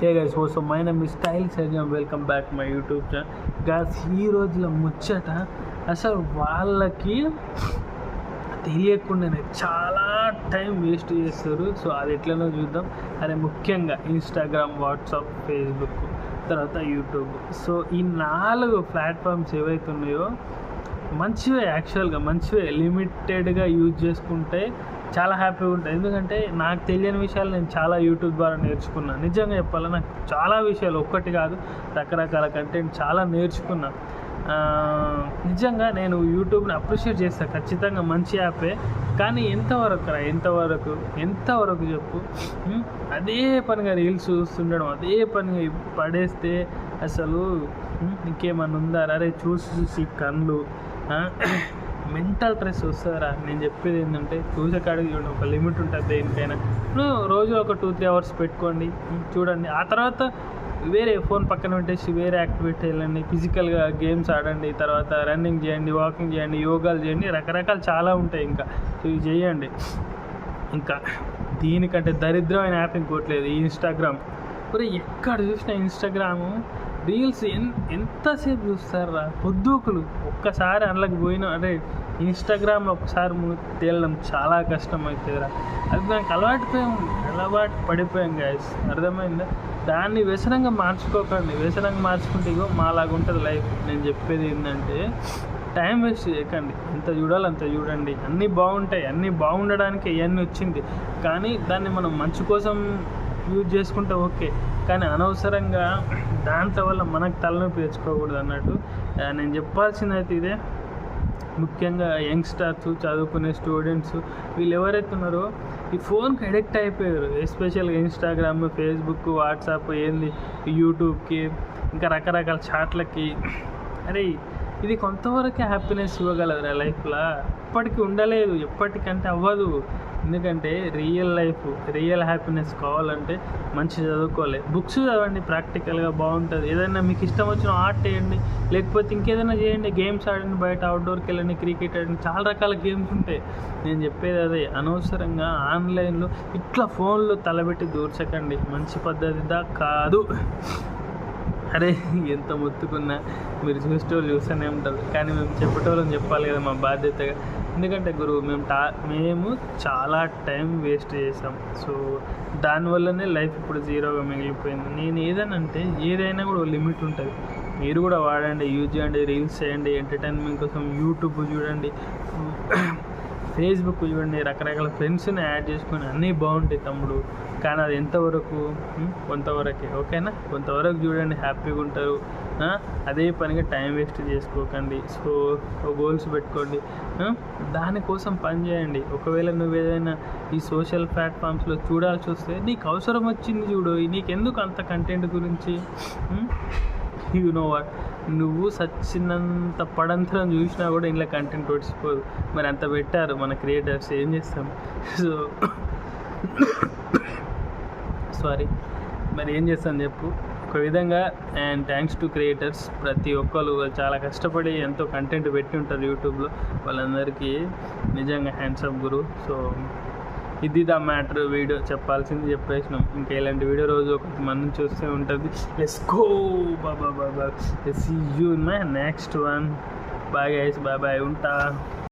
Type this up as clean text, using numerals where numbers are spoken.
A guys so my name is style surgeon, welcome back my YouTube channel. Guys ఈ రోజుల ముచ్చట అసలు వాళ్ళకి తెలియకుండానే చాలా టైం వేస్ట్ చేస్తారు. సో అది ఎట్లనో చూద్దాం. అదే ముఖ్యంగా ఇన్స్టాగ్రామ్, వాట్సాప్, ఫేస్బుక్, తర్వాత యూట్యూబ్. సో ఈ 4 ప్లాట్ఫామ్స్ ఏవైతే ఉన్నాయో మంచివే, యాక్చువల్గా మంచివే. లిమిటెడ్గా యూజ్ చేసుకుంటే చాలా హ్యాపీగా ఉంటుంది. ఎందుకంటే నాకు తెలియని విషయాలు నేను చాలా యూట్యూబ్ ద్వారా నేర్చుకున్నాను. నిజంగా చెప్పాలి, నాకు చాలా విషయాలు ఒక్కటి కాదు రకరకాల కంటెంట్ చాలా నేర్చుకున్నా. నిజంగా నేను యూట్యూబ్ని అప్రిషియేట్ చేస్తాను. ఖచ్చితంగా మంచి యాపే. కానీ ఎంతవరకు చెప్పు. అదే పనిగా రీల్స్ చూస్తుండడం, అదే పనిగా పడేస్తే అసలు ఇంకేమన్నా ఉందా? అరే చూసి కళ్ళు మెంటల్ స్ట్రెస్ వస్తుందిరా. నేను చెప్పేది ఏంటంటే చూసే కాడికి చూడండి, ఒక లిమిట్ ఉంటుంది దేనికైనా. రోజు ఒక 2-3 అవర్స్ పెట్టుకోండి, చూడండి. ఆ తర్వాత వేరే ఫోన్ పక్కన పెట్టేసి వేరే యాక్టివిటీ వెళ్ళండి, ఫిజికల్గా గేమ్స్ ఆడండి, తర్వాత రన్నింగ్ చేయండి, వాకింగ్ చేయండి, యోగాలు చేయండి, రకరకాలు చాలా ఉంటాయి. ఇంకా ఇవి చేయండి. ఇంకా దీనికంటే దరిద్రమైన యాప్ ఇంకోట్లేదు, ఈ ఇన్స్టాగ్రామ్. మరి ఎక్కడ చూసినా ఇన్స్టాగ్రాము రీల్స్ ఎంతసేపు చూస్తారా పొద్దుకులు. ఒక్కసారి అందులోకి పోయినా అంటే ఇన్స్టాగ్రామ్లో ఒకసారి తేలడం చాలా కష్టం అవుతుందిరా. అది నాకు అలవాటు పడిపోయాం గాయస్, అర్థమైందా? దాన్ని వ్యసనంగా మార్చుకోకండి. వ్యసనంగా మార్చుకుంటే ఇగో మాలాగా ఉంటుంది లైఫ్. నేను చెప్పేది ఏంటంటే టైం వేస్ట్ చేయకండి. ఎంత చూడాలి అంత చూడండి. అన్నీ బాగుంటాయి, అన్నీ బాగుండడానికి ఇవన్నీ వచ్చింది. కానీ దాన్ని మనం మంచి కోసం యూజ్ చేసుకుంటే ఓకే, కానీ అనవసరంగా దాంట్లో వల్ల మనకు తలనొప్పి తెచ్చుకోకూడదు అన్నట్టు. నేను చెప్పాల్సింది అయితే ఇదే. ముఖ్యంగా యంగ్స్టర్స్, చదువుకునే స్టూడెంట్స్, వీళ్ళు ఎవరైతే ఉన్నారో ఈ ఫోన్కి అడిక్ట్ అయిపోయారు. ఎస్పెషల్గా ఇన్స్టాగ్రామ్, ఫేస్బుక్, వాట్సాప్, యూట్యూబ్కి, ఇంకా రకరకాల చాట్లకి. అరే ఇది కొంతవరకే హ్యాపీనెస్ ఇవ్వగలదురా లైఫ్లో. ఎప్పటికీ ఉండలేదు, ఎప్పటికంటే అవ్వదు. ఎందుకంటే రియల్ హ్యాపీనెస్ కావాలంటే మంచి చదువుకోవాలి, బుక్స్ చదవండి, ప్రాక్టికల్గా బాగుంటుంది. ఏదైనా మీకు ఇష్టం వచ్చిన ఆర్ట్ వేయండి, లేకపోతే ఇంకేదైనా చేయండి, గేమ్స్ ఆడండి, బయట అవుట్డోర్కి వెళ్ళండి, క్రికెట్ ఆడండి, చాలా రకాల గేమ్స్ ఉంటాయి. నేను చెప్పేది అదే, అనవసరంగా ఆన్లైన్లో ఇట్లా ఫోన్లో తలబెట్టి దూర్చకండి. మంచి పద్ధతిదా కాదు. అరే ఎంత మొత్తుకున్నా మీరు చూసేటోళ్ళు చూస్తూనే ఉంటారు, కానీ మేము చెప్పేటోళ్ళని చెప్పాలి కదా మా బాధ్యతగా. ఎందుకంటే గురువు మేము చాలా టైం వేస్ట్ చేసాం. సో దానివల్లనే లైఫ్ ఇప్పుడు జీరోగా మిగిలిపోయింది. నేను ఏదైనా కూడా లిమిట్ ఉంటుంది. మీరు కూడా వాడండి, యూజ్ చేయండి, రీల్స్ చేయండి, ఎంటర్టైన్మెంట్ కోసం యూట్యూబ్ చూడండి, ఫేస్బుక్ చూడండి, రకరకాల ఫ్రెండ్స్ని యాడ్ చేసుకొని అన్నీ బాగుంటాయి తమ్ముడు. కానీ అది ఎంతవరకు? కొంతవరకే, ఓకేనా? కొంతవరకు చూడండి, హ్యాపీగా ఉంటారు. అదే పనిగా టైం వేస్ట్ చేసుకోకండి. సో గోల్స్ పెట్టుకోండి, దానికోసం పని చేయండి. ఒకవేళ నువ్వు ఏదైనా ఈ సోషల్ ప్లాట్ఫామ్స్లో చూడాల్సి వస్తే నీకు అవసరం వచ్చింది చూడు. నీకెందుకు అంత కంటెంట్ గురించి? యు నో వాట్, నువ్వు సచ్చినంత పడంతరం చూసినా కూడా ఇంట్లో కంటెంట్ ఒడిసిపోదు. మరి అంత పెట్టారు మన క్రియేటర్స్, ఏం చేస్తాం? సో మరి ఏం చేస్తాను చెప్పు ఒక విధంగా. అండ్ థ్యాంక్స్ టు క్రియేటర్స్, ప్రతి ఒక్కరు చాలా కష్టపడి ఎంతో కంటెంట్ పెట్టి ఉంటారు యూట్యూబ్లో. వాళ్ళందరికీ నిజంగా హ్యాండ్స్ అప్ గురు. సో ఇది ద మ్యాటర్. వీడియో చెప్పాల్సింది చెప్పేసినాం. ఇంకా ఇలాంటి వీడియో రోజు ఒక మనం చూస్తూ ఉంటుంది. Let's go, bye. See you in my next one. Bye guys, bye ఉంటా.